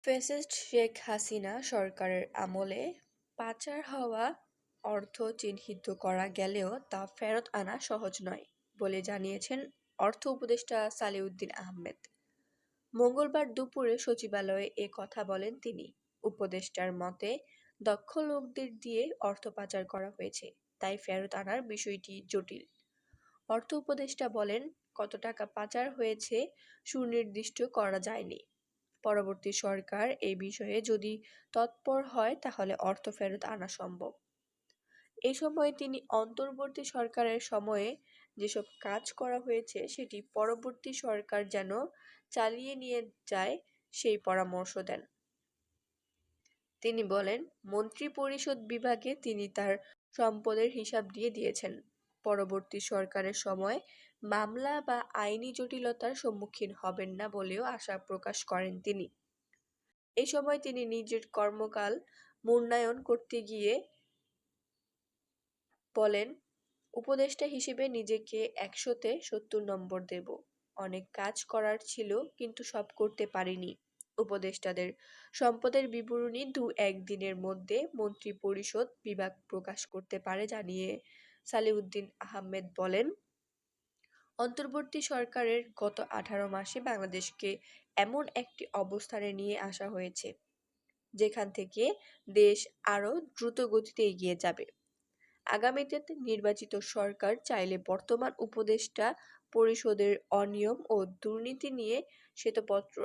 Fascist Sheikh Hasina সরকারের আমলে পাচার হওয়া অর্থ চিহ্নিত করা গেলেও তা ফেরত আনা সহজ নয় বলে জানিয়েছেন অর্থ উপদেষ্টা সালেউদ্দিন আহমেদ। মঙ্গলবার দুপুরে সচিবালয়ে এ কথা বলেন তিনি। উপদেষ্টার মতে, দক্ষ লোকদের দিয়ে অর্থ পাচার করা হয়েছে, তাই ফেরত আনার বিষয়টি জটিল। অর্থ উপদেষ্টা বলেন, কত টাকা পাচার হয়েছে সুনির্দিষ্ট করা যায়নি। পরবর্তী সরকার এ বিষয়ে যদি তৎপর হয় তাহলে অর্থ ফেরত আনা সম্ভব। এ সময় তিনি অন্তর্বর্তী সরকারের সময়ে যেসব কাজ করা হয়েছে সেটি পরবর্তী সরকার যেন চালিয়ে নিয়ে যায় সেই পরামর্শ দেন। তিনি বলেন, মন্ত্রিপরিষদ বিভাগে তিনি তার সম্পদের হিসাব দিয়ে দিয়েছেন। পরবর্তী সরকারের সময় মামলা বা আইনি জটিলতার সম্মুখীন হবেন না বলেও আশা প্রকাশ করেন তিনি। এ সময় তিনি নিজের কর্মকাল মূল্যায়ন করতে গিয়ে বলেন, উপদেষ্টা হিসেবে নিজেকে ১০০-তে ৭০ নম্বর দেব। অনেক কাজ করার ছিল, কিন্তু সব করতে পারিনি। উপদেষ্টাদের সম্পদের বিবরণী ২-১ দিনের মধ্যে মন্ত্রিপরিষদ বিভাগ প্রকাশ করতে পারে জানিয়ে সালেউদ্দিন আহমেদ বলেন, অন্তর্বর্তী সরকারের গত ১৮ মাসে বাংলাদেশকে এমন একটি অবস্থানে নিয়ে আসা হয়েছে, যেখান থেকে দেশ আরও দ্রুত গতিতে এগিয়ে যাবে। আগামীতে নির্বাচিত সরকার চাইলে বর্তমান উপদেষ্টা পরিষদের অনিয়ম ও দুর্নীতি নিয়ে শ্বেতপত্র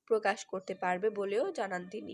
প্রকাশ করতে পারবে বলেও জানান তিনি।